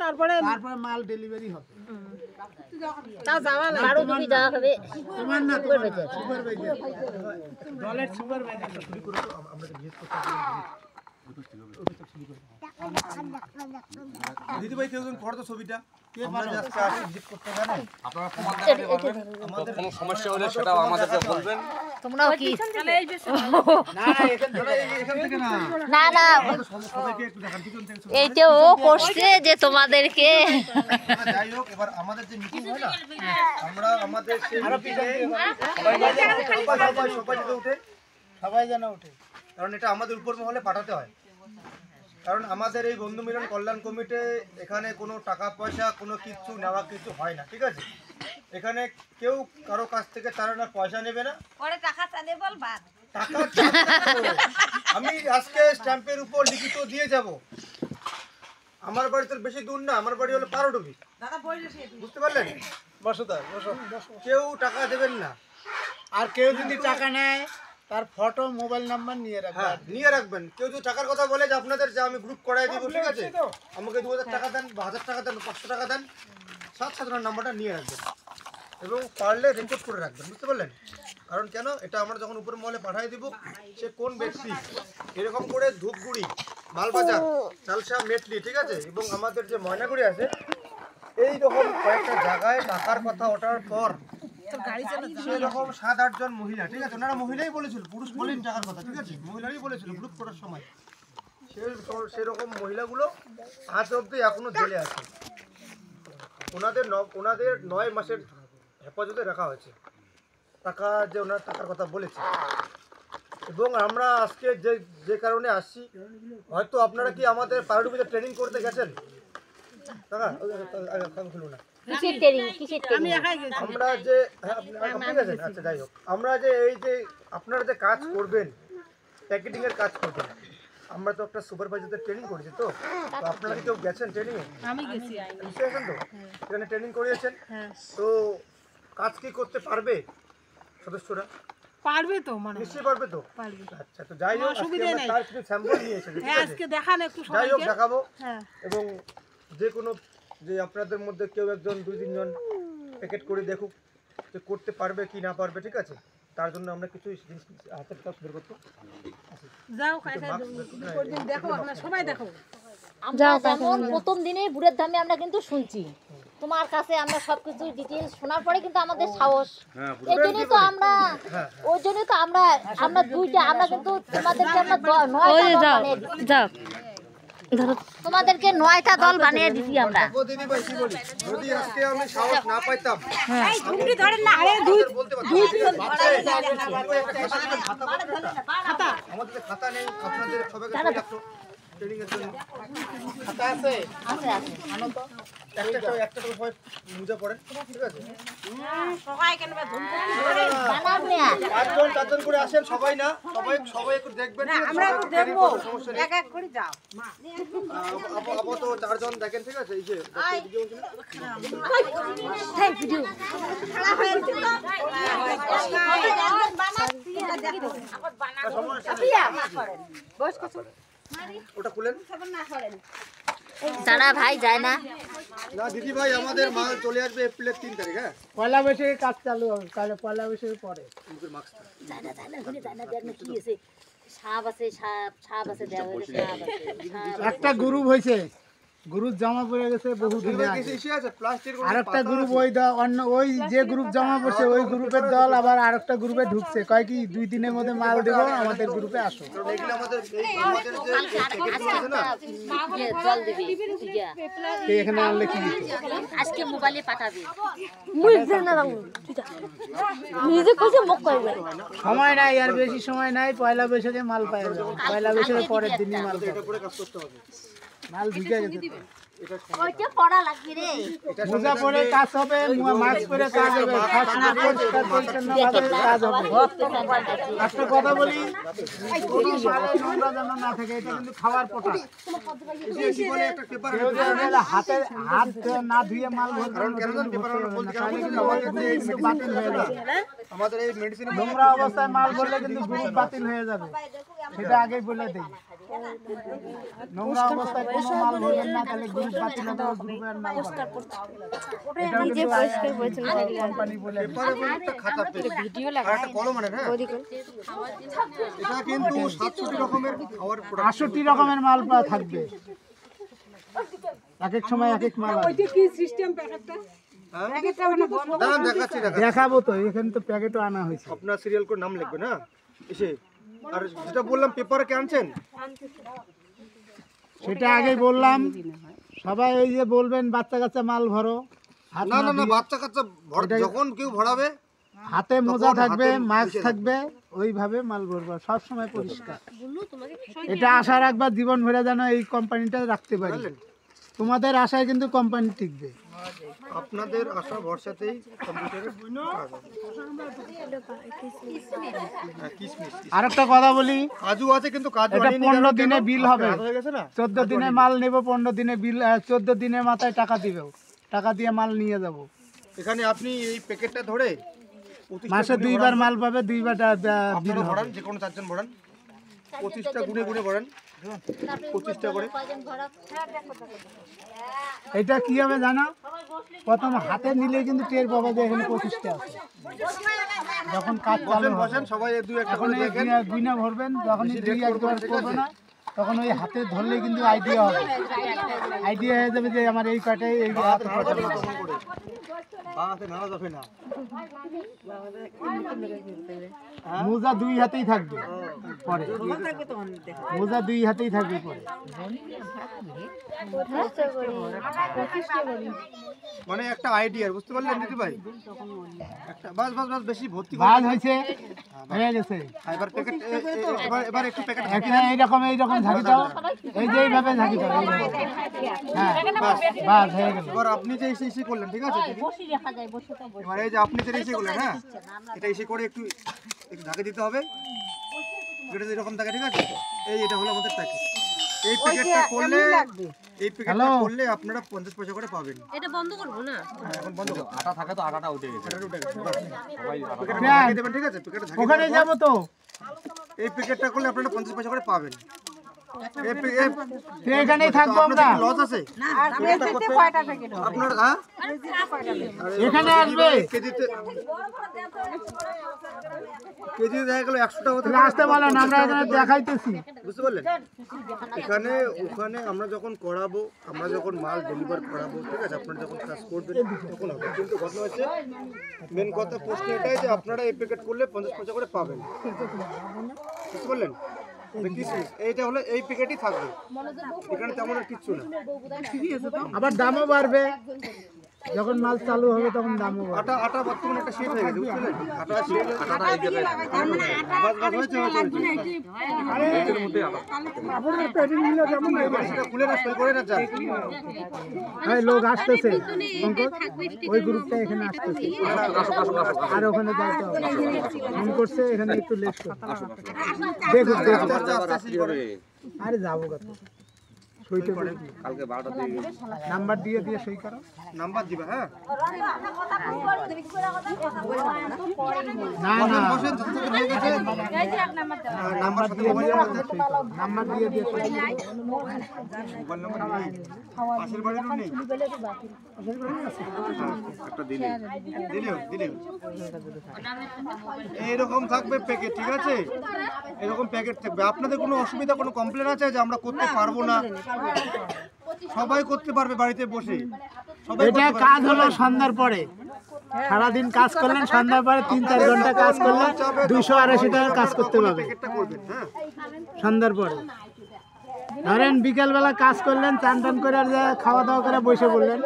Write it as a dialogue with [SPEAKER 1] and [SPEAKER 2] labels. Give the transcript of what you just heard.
[SPEAKER 1] তারপরে মাল ডেলিভারি হবে।
[SPEAKER 2] তাও যাওয়া লাগে 12 ডুবি যাওয়া হবে।
[SPEAKER 1] তোমার না সুপারভাইজার দলের সুপারভাইজার শুরু করে তো আমরা তো জিজ্ঞেস করতে দিদি ভাই কেউ পড়ো তো ছবিটা কে পারে আজকে আসি ভিজিট করতে জানেন আপনারা প্রমাণ দেখাতে পারবেন আমাদের কোনো সমস্যা হলে সেটাও আমাদেরকে বলবেন
[SPEAKER 2] তোমরাও কি
[SPEAKER 1] না না এখান থেকে না
[SPEAKER 2] না
[SPEAKER 1] সবাইকে একটু দেখান পিছন থেকে
[SPEAKER 2] এইটা ও করছে যে তোমাদেরকে
[SPEAKER 1] যাই হোক এবার আমাদের যে মিটিং হয় না আমরা আমাদের সেই সবাই যেন উঠে সবাই যেন উঠে কারণ এটা আমাদের উপর মহলে পাঠাতে হয় কারণ আমাদের এই বন্ধু মিলন কল্যাণ কমিটি এখানে কোনো টাকা পয়সা কোনো কিছু নেওয়া কিছু হয় না ঠিক আছে এখানে কেউ কারো কাছ থেকে তারা না পয়সা নেবে না
[SPEAKER 2] পরে টাকা চাইলে বলবা
[SPEAKER 1] টাকা আমি আজকে স্ট্যাম্পের উপর লিখিত দিয়ে যাব আমার বাড়ি তো বেশি দূর না আমার বাড়ি হলো পারোডুবি বুঝতে পারলেন বসো কেউ টাকা দেবেন না আর কেউ যদি টাকা নেয় তার ফটো মোবাইল নাম্বার নিয়ে রাখবেন কেউ যদি টাকার কথা বলে যে আপনাদের যে আমি গ্রুপ করাই দিব ঠিক আছে আমাকে 2000 টাকা দেন বা 1000 টাকা দেন 500 টাকা দেন সাথে নাম্বারটা নিয়ে রাখবেন এবং পারলে রেকর্ড করে রাখবেন বুঝতে পারলেন কারণ কেন এটা আমরা যখন উপর মহলে পাঠিয়ে দিব সে কোন ব্যক্তি এরকম করে ধূপগুড়ি মালবাজার চালসা মেটলি ঠিক আছে এবং আমাদের যে ময়নাগুড়ি আছে এই রকম কয়েকটা জায়গায় টাকার কথা ওঠার পর সেরকম 7-8 জন মহিলা ঠিক আছে ওনারা মহিলাই বলেছিল পুরুষ বলেন টাকার কথা ঠিক আছে মহিলারই বলেছিল গ্রুপ করার সময় সেরকম মহিলাগুলো আজ অবধি এখনো জেলে আছে ওনাদের 9 মাসের হেফাজতে রাখা হয়েছে টাকা যে ওনার টাকার কথা বলেছে এবং আমরা আজকে যে কারণে আসছি হয়তো আপনারা কি আমাদের পারোডুবিতে ট্রেনিং করতে গেছেন টাকা খুলুন না আমরা যে আচ্ছা যাই হোক আমরা যে এই যে আপনারা যে কাজ করবেন প্যাকেটিং এর কাজ করবেন আমরা তো একটা সুপারভাইজারদের ট্রেনিং করেছি তো আপনারা কি কেউ গেছেন ট্রেনিং এ
[SPEAKER 2] আমি গেছি
[SPEAKER 1] গেছেন তো এখানে ট্রেনিং করিয়েছেন তো কাজ কি করতে পারবে সদস্যরা
[SPEAKER 2] পারবে তো মানে
[SPEAKER 1] নিশ্চয়ই পারবে তো
[SPEAKER 2] পারবে
[SPEAKER 1] আচ্ছা তো যাই হোক আজকে তার কিছু স্যাম্পল নিয়ে এসেছি
[SPEAKER 2] আজকে দেখান একটু
[SPEAKER 1] যাই হোক দেখাবো
[SPEAKER 2] হ্যাঁ
[SPEAKER 1] এবং যে কোনো যে আপনাদের মধ্যে কেউ একজন 2-3 জন প্যাকেট করে দেখুক যে করতে পারবে কি না পারবে ঠিক আছে তার জন্য আমরা কিছু জিনিস হাতের কাজ বের করতে
[SPEAKER 2] যাও দেখো আপনারা সবাই দেখো আমরা যেমন প্রথম দিনে বুড়ের ধামে আমরা কিন্তু শুনছি তোমার কাছে আমরা সবকিছু ডিটেইলস শোনার পরে কিন্তু আমাদের সাহস এইজন্যই তো আমরা ওই জন্যই তো আমরা দুইটা আমরা কিন্তু তোমাদেরকে আমরা 9টা যাও তোমাদেরকে 9টা দল বানিয়ে দিছি আমরা
[SPEAKER 1] দিদি ভাই কি বলি যদি আজকে আমি সাহস না পাইতাম
[SPEAKER 2] এই ঝুমড়ি ধরেন না আরে দুই
[SPEAKER 1] খাতা আমাদের খাতা নেই আপনাদের সবাইকে রাখো ট্রেনিং এর জন্য খাতা আছে আনো তো একটা করে সবাই মুজা পড়েন ঠিক আছে
[SPEAKER 2] সবাই কেন বানাব না
[SPEAKER 1] 4জন করে আসেন সবাই না সবাই একটু দেখবেন
[SPEAKER 2] না আমরা একটু দেখব এক এক করে যাও
[SPEAKER 1] আপু তো 4 জন দেখেন ঠিক আছে এই যে
[SPEAKER 2] ভিডিও খাড়া হয়ে
[SPEAKER 1] ওটা খুলেন
[SPEAKER 2] সারা ভাই যায় না
[SPEAKER 1] না দিদি ভাই আমাদের মাল চলে আসবে এপ্রিলের 3 তারিখ হ্যাঁ
[SPEAKER 3] পয়লা বৈশাখে কাজ চালু হবে তাহলে পয়লা বৈশাখের পরে
[SPEAKER 1] মুখের মাস্ক
[SPEAKER 2] যায় না দেখ না কি আছে সাপ আছে সাপ আছে দেওয়া হয়েছে সাপ আছে
[SPEAKER 3] একটা গ্রুপ হয়েছে গ্রুপ জমা পড়ে গেছে বহু দিন আরেকটা গ্রুপ ওই যে গ্রুপ জমা পড়ছে ওই গ্রুপের দল আবার আরেকটা গ্রুপে ঢুকছে কয় কি 2 দিনের মধ্যে মাল দেব আমাদের গ্রুপে আসো
[SPEAKER 2] জল দিবি
[SPEAKER 3] এখানে আনলে কি
[SPEAKER 2] আজকে মোবাইলে পাঠাবি নিজে কইছে মুখ কইবে
[SPEAKER 3] সময় নাই আর বেশি সময় নাই পয়লা বৈশাখে মাল পাওয়া যাবে পয়লা বৈশাখের পরের দিনই মাল
[SPEAKER 1] এটা করে কাজ করতে হবে
[SPEAKER 3] মাল ঢুকে গেছে
[SPEAKER 2] ওইটা পড়া লাগবে রে
[SPEAKER 3] মোজা পরে কাজ হবে মাস্ক পরে কাজ হবে পরিষ্কার পরিচ্ছন্নভাবে কাজ হবে একটা কথা বলি নোংরা যেন না থাকে এটা কিন্তু খাওয়ার পোটা হাতে হাত না ধুয়ে মাল বাতিল হয়ে যাবে
[SPEAKER 1] আমাদের এই মেডিসিন
[SPEAKER 3] নোংরা অবস্থায় মাল ভরলে কিন্তু গ্রুপ বাতিল হয়ে যাবে সেটা আগেই বলে দিই নোংরা অবস্থায় কোনো মাল ধরবেন না, তাহলে গ্রুপ বাতিল হবে, গ্রুপের মাল কোম্পানি বলে।
[SPEAKER 1] পেপারে বলে একটা খাতা পেন আর একটা কলম আনেন, হ্যাঁ এটা কিন্তু 67 রকমের খাওয়ার প্রোডাক্ট
[SPEAKER 3] 68 রকমের মাল থাকবে, এক এক সময় এক এক মাল আসবে।
[SPEAKER 1] দাঁড়ান দেখাচ্ছি
[SPEAKER 3] দেখাবো তো, এখানে তো প্যাকেটও আনা হয়েছে।
[SPEAKER 1] আপনার সিরিয়াল কোড নাম লিখবেন, হ্যাঁ এসে। আর যেটা বললাম পেপারে কে আনছেন,
[SPEAKER 3] সেটা আগেই বললাম, সবাই এই যে বলবেন বাচ্চা কাচ্চা মাল ভরো, হাত
[SPEAKER 1] না না না বাচ্চা কাচ্চা যখন কেউ ভরাবে
[SPEAKER 3] হাতে মোজা থাকবে, মাস্ক থাকবে, ওইভাবে মাল ভরবা, সব সময় পরিষ্কার। এটা আশা রাখবা জীবন ভরে যেন এই কোম্পানিটা রাখতে পারি। তোমাদের আশায় কিন্তু কোম্পানি টিকবে।
[SPEAKER 1] আপনাদের আশা ভরসাতেই কম্পিউটারে
[SPEAKER 3] আর একটা কথা বলি,
[SPEAKER 1] কাজু আছে কিন্তু কাজু
[SPEAKER 3] এটা
[SPEAKER 1] আনিনি
[SPEAKER 3] 15
[SPEAKER 1] কেন?
[SPEAKER 3] দিনে বিল হবে,
[SPEAKER 1] হয়ে গেছে না
[SPEAKER 3] 14 দিনে মাল নেব, 15 দিনে বিল, 14 দিনের মাথায় টাকা দিবে, টাকা দিয়ে মাল নিয়ে যাব।
[SPEAKER 1] এখানে আপনি এই প্যাকেটটা ধরে
[SPEAKER 3] মাসে 2 বার মাল পাবে, 2 বার বিল হবে।
[SPEAKER 1] ভরান, যে কোনো 4 জন ভরান, 25টা গুনে গুনে ভরান, 25টা করে।
[SPEAKER 3] এটা কি হবে জানো, প্রথম হাতে নিলে কিন্তু টের পাবে যে এখানে 25টা আছে। যখন কাজ চালু হবে,
[SPEAKER 1] বসেন সবাই দুই একটা
[SPEAKER 3] এখন
[SPEAKER 1] করে দেখেন।
[SPEAKER 3] গুইনা ভরবেন, যখন 2-1 করবে না, তখন ওই হাতে ধরলে কিন্তু আইডিয়া হবে, আইডিয়া হয়ে যাবে যে আমার এই কাটাই এই হাতে
[SPEAKER 1] হাতে নাড়া যাবে না।
[SPEAKER 3] মোজা 2 হাতেই থাকবে পরে, মোজা 2 হাতেই থাকবে পরে।
[SPEAKER 1] মানে একটা আইডিয়া, বুঝতে পারলেন দিদি ভাই? একটা বাস বাস বাস বেশি ভর্তি
[SPEAKER 3] বাজ হয়েছে, হয়ে গেছে।
[SPEAKER 1] এবার প্যাকেট এবার একটু প্যাকেট
[SPEAKER 3] এখানে এইরকম ঝাঁকি দাও, এই যে এইভাবে ঝাঁকি দাও, হ্যাঁ বাস হয়ে গেল।
[SPEAKER 1] এবার আপনি যে ইসে করলেন, ঠিক আছে দিদি? এবার এই যে আপনি যে ইসে করলেন, হ্যাঁ এটা ইসে করে একটু ঢাকে দিতে হবে, যেটা এরকম থাকে, ঠিক আছে? এই এটা হলো আমাদের প্যাকেট। এই প্যাকেটটা করলে আপনারা 50 পয়সা করে পাবেন।
[SPEAKER 2] এটা বন্ধ করবো না,
[SPEAKER 1] এখন বন্ধ করো।
[SPEAKER 4] আটা থাকে তো আটাটা উঠে গেছে।
[SPEAKER 1] প্যাকেটটা ঢাকে দেবেন, ঠিক আছে? প্যাকেটটা ঢাকে
[SPEAKER 3] ওখানে
[SPEAKER 1] দেওয়ার
[SPEAKER 3] যাবো তো,
[SPEAKER 1] পর এই প্যাকেটটা করলে আপনারা 50 পয়সা করে পাবেন।
[SPEAKER 3] তো এখানেই থাকবো আমরা,
[SPEAKER 1] লস আছে আপনার, হ্যাঁ
[SPEAKER 3] এখানে আসবে,
[SPEAKER 1] কেজি দেখা গেল 100 টাকা হতে
[SPEAKER 3] তাহলে আসতে বলেন, আমরা এখানে দেখাইতেছি।
[SPEAKER 1] বুঝতে পারলেন? এখানে ওখানে আমরা যখন করাবো, আমরা যখন মাল ডেলিভার করাবো, ঠিক আছে, আপনারা যখন কাজ করবেন তখন হবে। কিন্তু ঘটনা হচ্ছে, মেন কথা প্রশ্ন এটাই যে আপনারা এই প্যাকেট করলে 50 পয়সা করে পাবেন। বুঝতে পারলেন? এইটা হলো এই প্যাকেটই থাকবে, এখানে তেমন আর কিচ্ছু না।
[SPEAKER 3] আবার দামও বাড়বে, যখন মাল চালু হবে তখন দামও বাড়বে।
[SPEAKER 1] আটা বর্তমানে একটা শেড হয়ে গেছে, বুঝলেন? আটা শেড, আটাটা এই জায়গায় বাস বাস হয়েছে। সেটা খুলে না, সই করে না, যান।
[SPEAKER 3] হ্যাঁ, লোক আসতেছে, পঙ্কজ, ওই গ্রুপটা এখানে আসতেছে, আর ওখানে যাইতে হবে, ফোন করছে, এখানে একটু লেট করতে। দেখুন দেখুন, আরে যাবো কত, সইতে করে
[SPEAKER 4] কালকে 12টা দিয়ে
[SPEAKER 3] নাম্বার দিয়ে দিয়ে সই করো,
[SPEAKER 1] নাম্বার দিবা, হ্যাঁ
[SPEAKER 3] না না
[SPEAKER 1] বসেন, যতক্ষণ হয়ে গেছে নাম্বার সাথে মোবাইল নাম্বার
[SPEAKER 3] সই করো, নাম্বার দিয়ে দিয়ে সই করো।
[SPEAKER 1] মোবাইল নাম্বার নেই, পাশের বাড়িরও নেই,
[SPEAKER 4] একটা দিলে
[SPEAKER 1] দিলেও এইরকম থাকবে প্যাকেট, ঠিক আছে? এরকম প্যাকেট থাকবে। আপনাদের কোনো অসুবিধা, কোনো কমপ্লেন আছে যে আমরা করতে পারবো না? সবাই করতে পারবে বাড়িতে বসে, সবাই
[SPEAKER 3] এটা কাজ হলো সন্ধ্যার পরে, সারাদিন কাজ করলেন, সন্ধ্যার পরে 3-4 ঘন্টা কাজ করলে 280 টাকা কাজ করতে পারবে
[SPEAKER 1] প্যাকেটটা করবেন, হ্যাঁ
[SPEAKER 3] সন্ধ্যার পরে। ধরেন বিকেলবেলা কাজ করলেন, চান টান করে আর খাওয়া দাওয়া করে বসে পড়লেন,